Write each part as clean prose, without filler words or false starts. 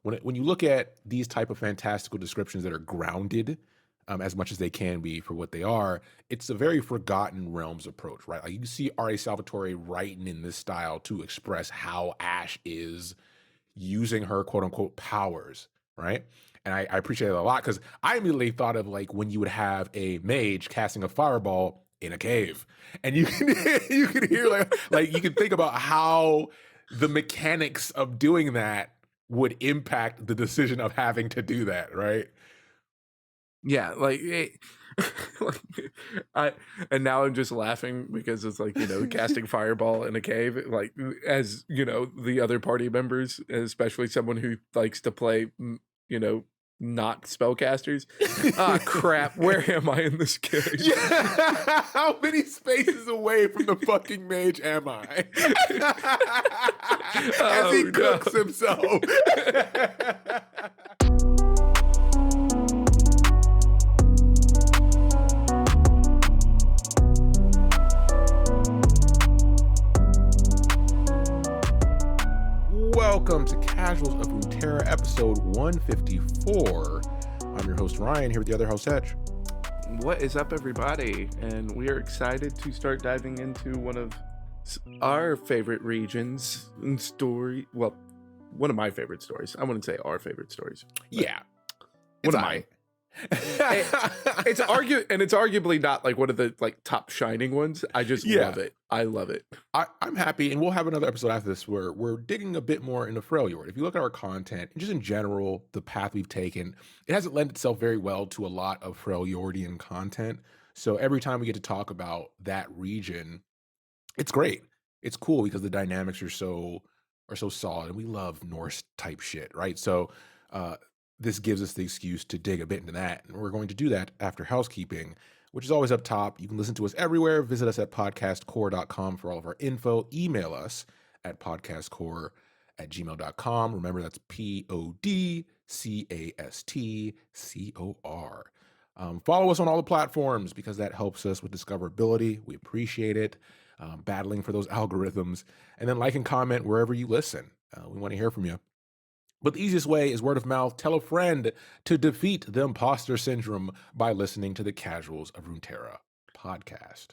when you look at these type of fantastical descriptions that are grounded as much as they can be for what they are, it's a very Forgotten Realms approach, right? Like you can see R.A. Salvatore writing in this style to express how Ashe is using her quote unquote powers, right? And I appreciate it a lot because I immediately thought of like when you would have a mage casting a fireball in a cave, and you can you can hear like you can think about how the mechanics of doing that would impact the decision of having to do that, right? Yeah, like, like, I and now I'm just laughing because it's like, casting fireball in a cave, like, as, the other party members, especially someone who likes to play, not spellcasters. Ah, crap, where am I in this game? Yeah, how many spaces away from the fucking mage am I? As he Oh, no. cooks himself. Welcome to Casuals of Runeterra, episode 154. I'm your host, Ryan, here with the other host, Edge. What is up, everybody? And we are excited to start diving into one of our favorite regions and story. Well, one of my favorite stories. I wouldn't say our favorite stories. Yeah. One of mine. It's arguably not like one of the like top shining ones. I just love it. I love it. I'm happy, and we'll have another episode after this where we're digging a bit more into Freljord. If you look at our content, and just in general, the path we've taken, it hasn't lent itself very well to a lot of Freljordian content. So every time we get to talk about that region, it's great. It's cool because the dynamics are so solid, and we love Norse type shit, right? So this gives us the excuse to dig a bit into that, and we're going to do that after housekeeping, which is always up top. You can listen to us everywhere. Visit us at podcastcore.com for all of our info. Email us at podcastcore@gmail.com. Remember, that's PODCASTCOR. Follow us on all the platforms because that helps us with discoverability. We appreciate it. Battling for those algorithms. And then like and comment wherever you listen. We want to hear from you. But the easiest way is word of mouth. Tell a friend to defeat the imposter syndrome by listening to the Casuals of Runeterra podcast.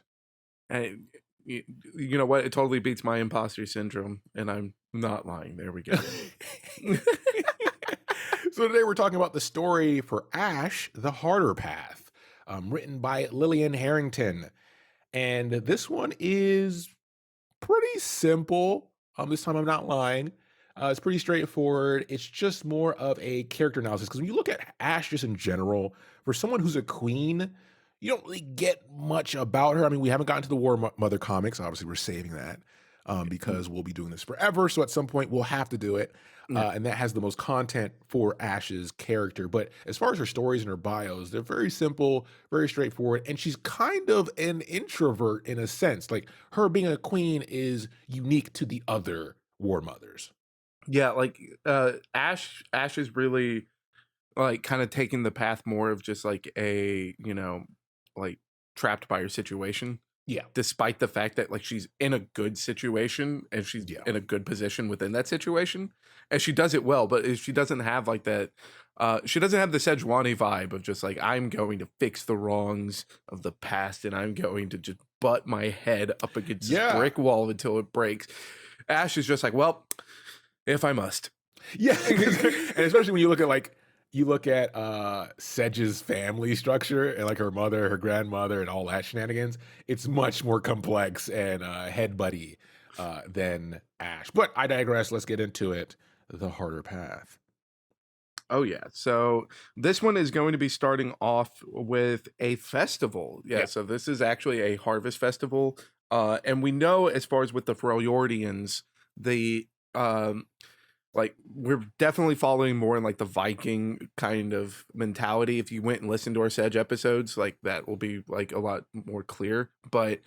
And you know what? It totally beats my imposter syndrome, and I'm not lying. There we go. So today we're talking about the story for Ashe, The Harder Path, written by Lillian Herington. And this one is pretty simple. This time I'm not lying. It's pretty straightforward. It's just more of a character analysis. Because when you look at Ashe just in general, for someone who's a queen, you don't really get much about her. I mean, we haven't gotten to the War Mother comics. Obviously, we're saving that because we'll be doing this forever. So at some point, we'll have to do it. And that has the most content for Ashe's character. But as far as her stories and her bios, they're very simple, very straightforward. And she's kind of an introvert in a sense. Like her being a queen is unique to the other War Mothers. Yeah, like Ashe is really like kind of taking the path more of just like a, like trapped by her situation. Yeah. Despite the fact that like she's in a good situation and she's in a good position within that situation. And she does it well, but she doesn't have like that she doesn't have the Sejuani vibe of just like I'm going to fix the wrongs of the past and I'm going to just butt my head up against this brick wall until it breaks. Ashe is just like, well, if I must. Yeah. And especially when you look at Sedge's family structure and like her mother, her grandmother, and all that shenanigans, it's much more complex and head-buddy than Ashe. But I digress. Let's get into it. The Harder Path. Oh, yeah. So this one is going to be starting off with a festival. Yeah. So this is actually a harvest festival. And we know as far as with the Freljordians, like we're definitely following more in like the Viking kind of mentality. If you went and listened to our Sedge episodes, like that will be like a lot more clear. But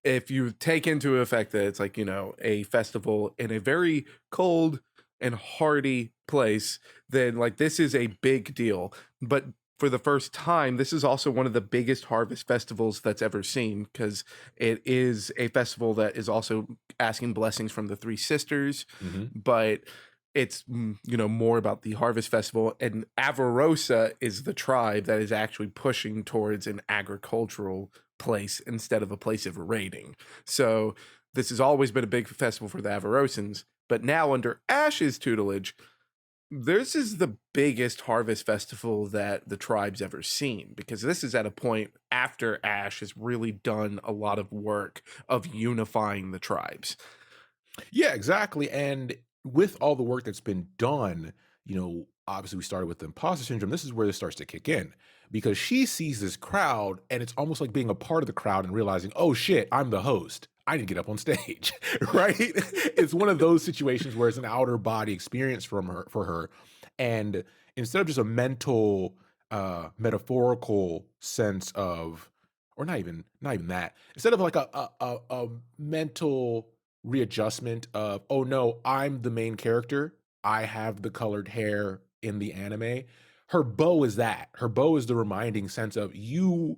if you take into effect that it's like, a festival in a very cold and hardy place, then like this is a big deal. But for the first time, this is also one of the biggest harvest festivals that's ever seen because it is a festival that is also asking blessings from the three sisters. But it's more about the harvest festival, and Avarosa is the tribe that is actually pushing towards an agricultural place instead of a place of raiding. So this has always been a big festival for the Avarosans, but now under Ashe's tutelage, this is the biggest harvest festival that the tribe's ever seen, because this is at a point after Ashe has really done a lot of work of unifying the tribes. Yeah, exactly. And with all the work that's been done, obviously we started with the imposter syndrome. This is where this starts to kick in because she sees this crowd and it's almost like being a part of the crowd and realizing, oh shit, I'm the host. I need to get up on stage, right? It's one of those situations where it's an outer body experience for her. And instead of just a mental, metaphorical sense of, or not even that, instead of like a mental readjustment of, oh no, I'm the main character. I have the colored hair in the anime. Her bow is that. Her bow is the reminding sense of you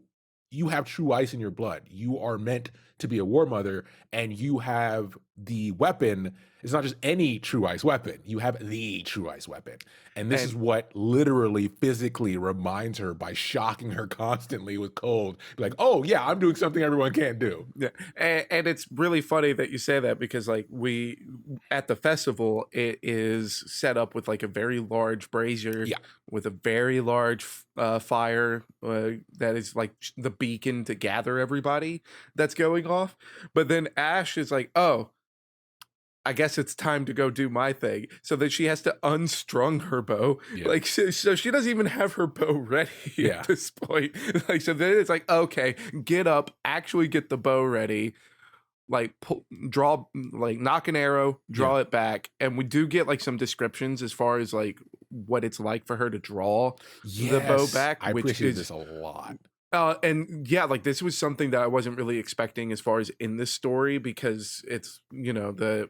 have true ice in your blood. You are meant to be a war mother, and you have the weapon. It's not just any true ice weapon. You have the true ice weapon. And this is what literally physically reminds her by shocking her constantly with cold. Like, oh yeah, I'm doing something everyone can't do. Yeah. And it's really funny that you say that, because like we at the festival, it is set up with like a very large brazier, Yeah. with a very large fire that is like the beacon to gather everybody that's going off. But then Ashe is like, oh, I guess it's time to go do my thing. So that she has to unstrung her bow. Yeah. Like, so she doesn't even have her bow ready Yeah. at this point. Like, so then it's like, okay, get up, actually get the bow ready, like draw, like knock an arrow, draw it back. And we do get like some descriptions as far as like what it's like for her to draw the bow back. I which appreciate is this a lot. and yeah, like this was something that I wasn't really expecting as far as in this story, because it's, the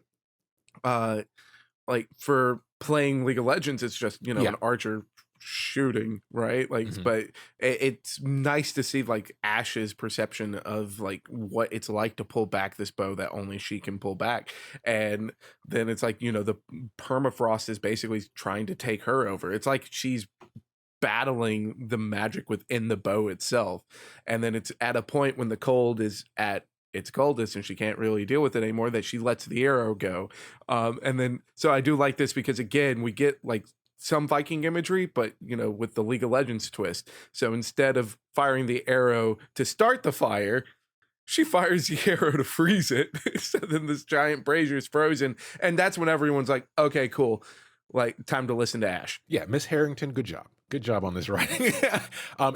like for playing League of Legends, it's just, an archer shooting, right? Like, but it's nice to see like Ashe's perception of like what it's like to pull back this bow that only she can pull back. And then it's like, the permafrost is basically trying to take her over. It's like she's battling the magic within the bow itself. And then it's at a point when the cold is at its coldest and she can't really deal with it anymore, that she lets the arrow go. And then, so I do like this because again, we get like some Viking imagery, but with the League of Legends twist. So instead of firing the arrow to start the fire, she fires the arrow to freeze it. So then this giant brazier is frozen. And that's when everyone's like, okay, cool. Like, time to listen to Ashe. Yeah, Miss Herington, good job. Good job on this writing.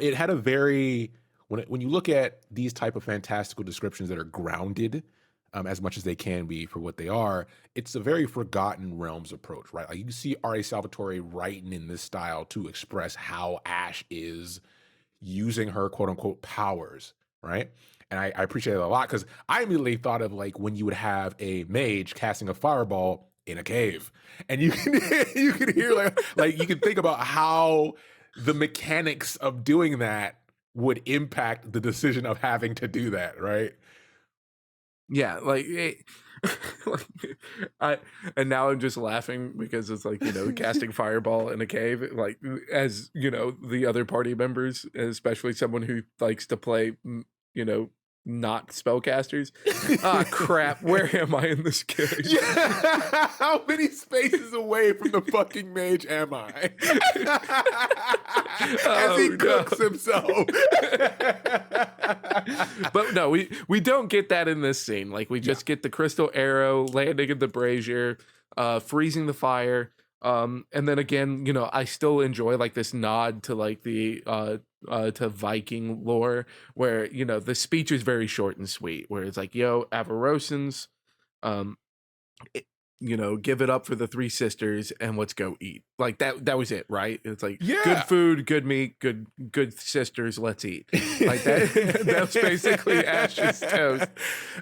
It had a very, when you look at these type of fantastical descriptions that are grounded as much as they can be for what they are, it's a very Forgotten Realms approach, right? Like you see R.A. Salvatore writing in this style to express how Ashe is using her quote unquote powers, right? And I appreciate it a lot because I immediately thought of like when you would have a mage casting a fireball in a cave, and you can you can hear like you can think about how the mechanics of doing that would impact the decision of having to do that, right? Yeah, like and now I'm just laughing because it's like, casting fireball in a cave, like, as the other party members, especially someone who likes to play, not spellcasters. Ah, crap, where am I in this game? Yeah. How many spaces away from the fucking mage am I? As he cooks himself. But no, we don't get that in this scene. Like, we just get the crystal arrow landing in the brazier, freezing the fire. And then again, I still enjoy like this nod to like the to Viking lore, where the speech is very short and sweet, where it's like, yo, Avarosans, give it up for the three sisters and let's go eat. Like that was it, right? It's like, good food, good meat, good sisters, let's eat. Like that. That's basically Ashe's toast.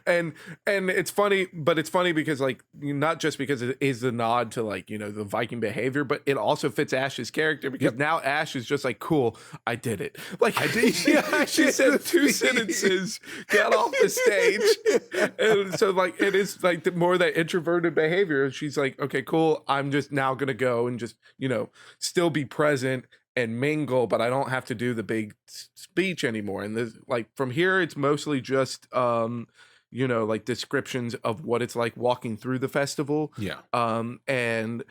And it's funny, but it's funny because like, not just because it is the nod to like, the Viking behavior, but it also fits Ashe's character, because now Ashe is just like, cool, I did it. Like, I did. She said two sentences, got off the stage. And so like, it is like the more that introverted behavior. behavior. She's like, okay, cool. I'm just now going to go and just, still be present and mingle, but I don't have to do the big speech anymore. And this, like, from here, it's mostly just, like descriptions of what it's like walking through the festival. Yeah. And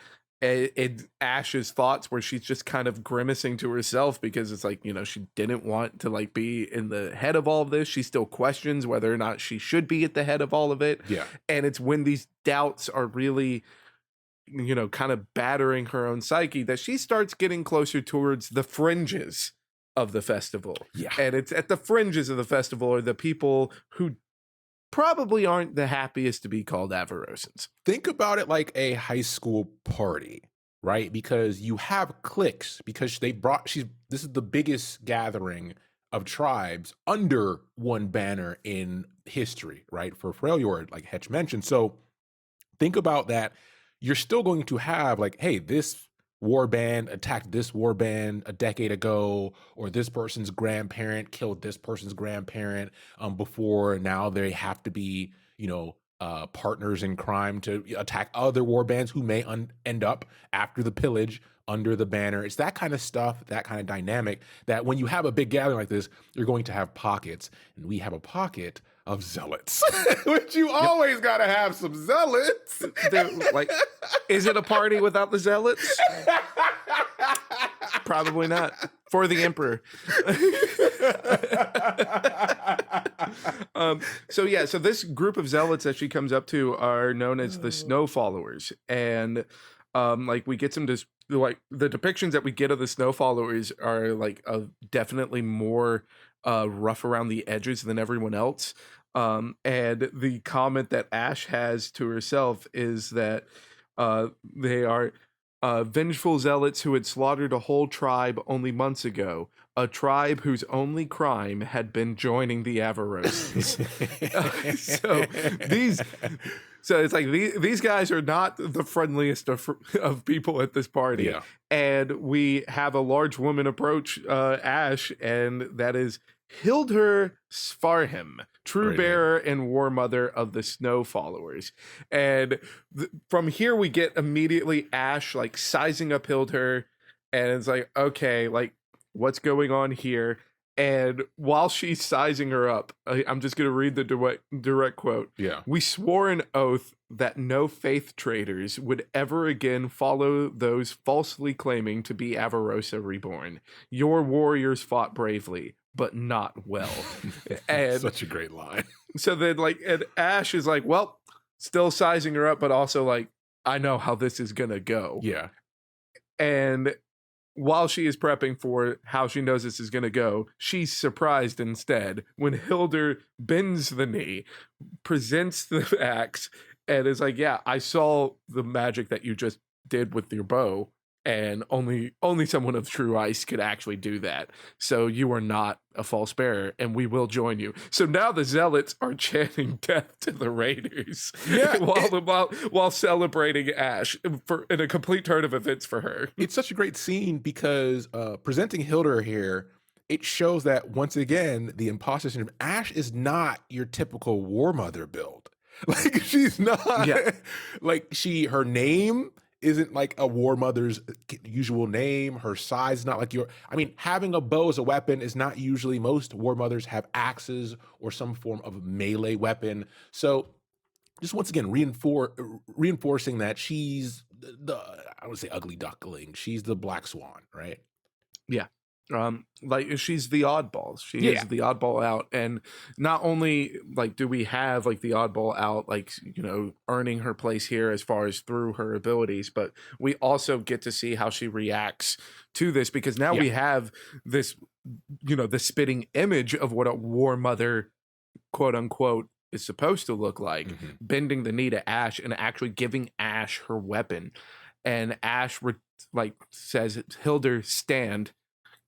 Ash's thoughts where she's just kind of grimacing to herself because it's like, she didn't want to like be in the head of all of this. She still questions whether or not she should be at the head of all of it. Yeah. And it's when these doubts are really, kind of battering her own psyche that she starts getting closer towards the fringes of the festival. Yeah. And it's at the fringes of the festival are the people who probably aren't the happiest to be called Avarosans. Think about it like a high school party, right? Because you have cliques because this is the biggest gathering of tribes under one banner in history, right? For Freljord, like Hetch mentioned. So think about that. You're still going to have like, hey, this war band attacked this war band a decade ago, or this person's grandparent killed this person's grandparent before. Now they have to be, partners in crime to attack other war bands who may end up after the pillage under the banner. It's that kind of stuff, that kind of dynamic that when you have a big gathering like this, you're going to have pockets, and we have a pocket of zealots, which you always got to have some zealots. Like, is it a party without the zealots? Probably not. For the emperor. So this group of zealots that she comes up to are known as the Snow Followers, and we get some like the depictions that we get of the Snow Followers are like definitely more rough around the edges than everyone else. And the comment that Ashe has to herself is that they are vengeful zealots who had slaughtered a whole tribe only months ago, a tribe whose only crime had been joining the Avarosans. So it's like these guys are not the friendliest of people at this party. Yeah. And we have a large woman approach Ashe, and that is Hildur Svarhim, true bearer and war mother of the Snow Followers. And from here we get immediately Ashe like sizing up Hildur, and it's like, okay, like what's going on here? And while she's sizing her up, I'm just going to read the direct quote. Yeah. We swore an oath that no faith traitors would ever again follow those falsely claiming to be Avarosa reborn. Your warriors fought bravely, but not well. And such a great line. So then and Ashe is like, well, still sizing her up, but also like, I know how this is going to go. Yeah. And while she is prepping for how she knows this is going to go, she's surprised instead when Hildur bends the knee, presents the axe, and is like, yeah, I saw the magic that you just did with your bow, and only someone of true ice could actually do that. So you are not a false bearer, and we will join you. So now the zealots are chanting death to the raiders, while celebrating Ashe in a complete turn of events for her. It's such a great scene because presenting Hildur here, it shows that once again the imposter syndrome. Ashe is not your typical war mother build. Like she's not. Yeah. Like her name isn't like a war mother's usual name. Her size is not like having a bow as a weapon is not usually. Most war mothers have axes or some form of melee weapon. So just once again, reinforcing that she's I would say ugly duckling. She's the black swan, right? Yeah. She's the oddball. She is the oddball out. And not only do we have the oddball out, earning her place here as far as through her abilities, but we also get to see how she reacts to this, because now we have this, the spitting image of what a war mother, quote unquote, is supposed to look like, bending the knee to Ashe and actually giving Ashe her weapon. And Ashe says, Hildur, stand,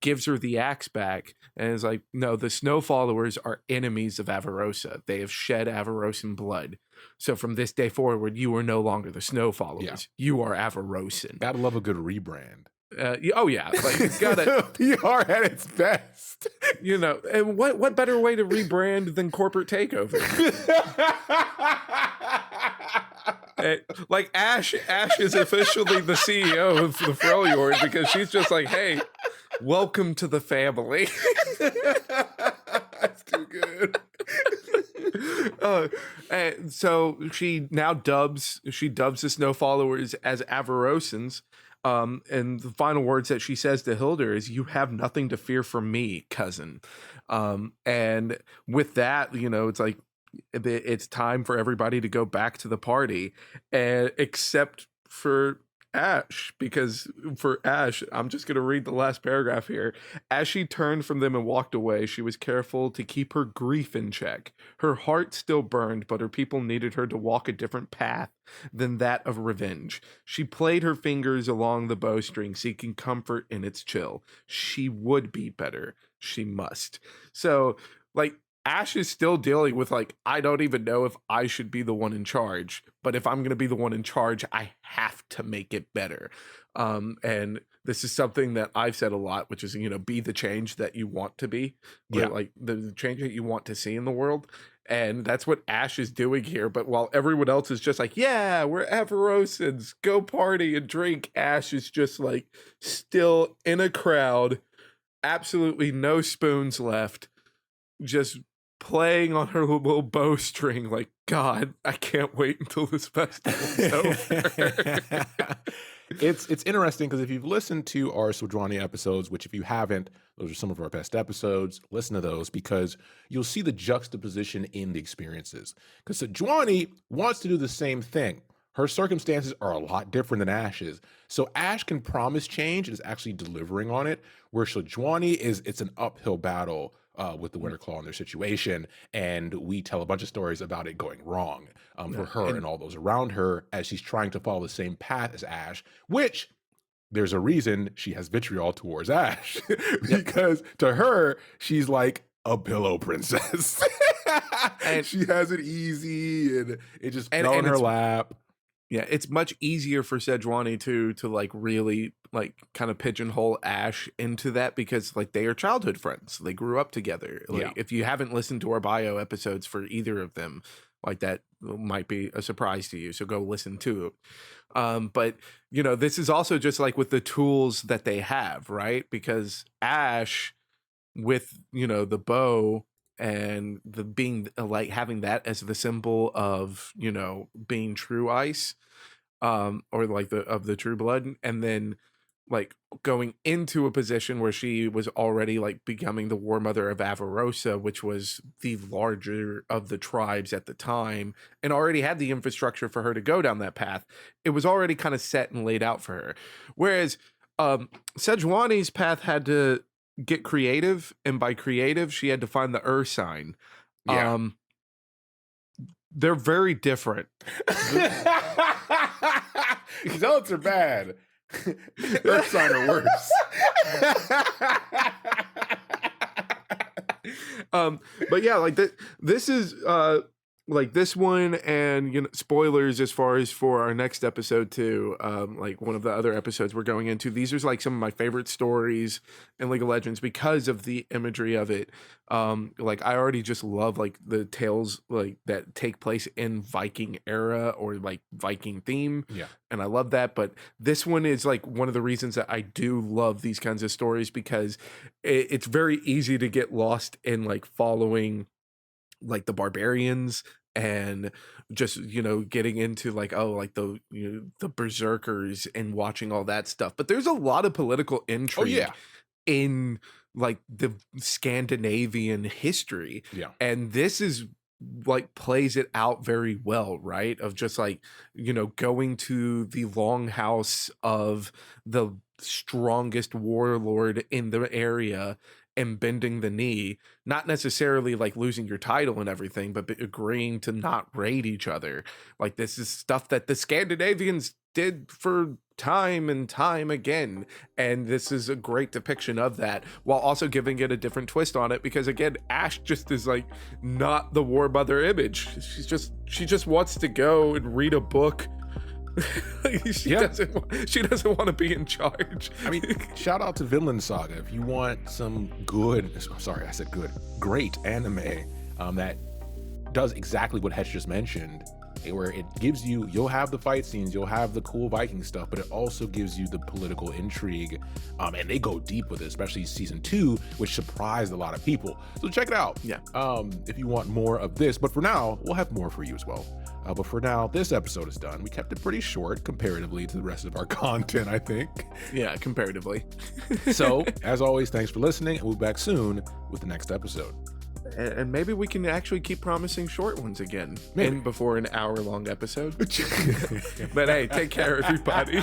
gives her the axe back, and is like, no, the Snow Followers are enemies of Avarosa. They have shed Avarosan blood. So from this day forward, you are no longer the Snow Followers. Yeah. You are Avarosan. Gotta love a good rebrand. Oh yeah, it's gotta PR at its best. And what better way to rebrand than corporate takeover? Like Ashe is officially the CEO of the Freljord because she's just like, hey, welcome to the family. That's too good. And so she dubs the snow followers as Avarosans. And the final words that she says to Hildur is, "You have nothing to fear from me, cousin." And with that, it's like it's time for everybody to go back to the party, and except for Ashe, because for Ashe, I'm just going to read the last paragraph here. As she turned from them and walked away, she was careful to keep her grief in check. Her heart still burned, but her people needed her to walk a different path than that of revenge. She played her fingers along the bowstring, seeking comfort in its chill. She would be better. She must. So, like, Ashe is still dealing with, like, I don't even know if I should be the one in charge, but if I'm going to be the one in charge, I have to make it better. And this is something that I've said a lot, which is, be the change that you want to be, or like the change that you want to see in the world. And that's what Ashe is doing here. But while everyone else is just like, yeah, we're Avarosans, go party and drink, Ashe is just like still in a crowd, absolutely no spoons left, just playing on her little bowstring, like, God, I can't wait until this festival's over. It's interesting because if you've listened to our Swadroni episodes, which if you haven't, those are some of our best episodes, listen to those because you'll see the juxtaposition in the experiences. Because Swadroni wants to do the same thing. Her circumstances are a lot different than Ashe's. So Ashe can promise change and is actually delivering on it, where Swadroni it's an uphill battle with the Winter Claw in their situation, and we tell a bunch of stories about it going wrong for her and all those around her as she's trying to follow the same path as Ashe, which there's a reason she has vitriol towards Ashe because to her, she's like a pillow princess. And she has it easy and it just fell in her lap. Yeah, it's much easier for Sejuani to like really like kind of pigeonhole Ashe into that because like they are childhood friends. They grew up together. Like if you haven't listened to our bio episodes for either of them, like that might be a surprise to you. So go listen to it. But this is also just like with the tools that they have, right? Because Ashe with the bow and the being like having that as the symbol of being true ice or like the true blood, and then like going into a position where she was already like becoming the war mother of Avarosa, which was the larger of the tribes at the time and already had the infrastructure for her to go down that path. It was already kind of set and laid out for her, whereas Sejuani's path had to get creative, and by creative she had to find the sign. They're very different. Zealots are bad. Earth sign are worse. But yeah, like this is like this one, and spoilers as far as for our next episode too, like one of the other episodes we're going into, these are like some of my favorite stories in League of Legends because of the imagery of it. Like I already just love like the tales like that take place in Viking era or like Viking theme, and I love that. But this one is like one of the reasons that I do love these kinds of stories because it's very easy to get lost in like following like the barbarians and just getting into like the the berserkers and watching all that stuff, but there's a lot of political intrigue in like the Scandinavian history, and this is like plays it out very well, right? Of just like going to the longhouse of the strongest warlord in the area and bending the knee, not necessarily like losing your title and everything, but agreeing to not raid each other. Like this is stuff that the Scandinavians did for time and time again, and this is a great depiction of that while also giving it a different twist on it, because again, Ashe just is like not the war mother image. She just wants to go and read a book. She doesn't want to be in charge. I mean, shout out to Vinland Saga. If you want some great anime that does exactly what Hetch just mentioned, where it gives you, you'll have the fight scenes, you'll have the cool Viking stuff, but it also gives you the political intrigue. And they go deep with it, especially season 2, which surprised a lot of people. So check it out. Yeah. If you want more of this, but for now, we'll have more for you as well. But for now, this episode is done. We kept it pretty short comparatively to the rest of our content, I think. Yeah, comparatively. So, as always, thanks for listening, and we'll be back soon with the next episode. And maybe we can actually keep promising short ones again. Maybe. In before an hour-long episode. But hey, take care, everybody.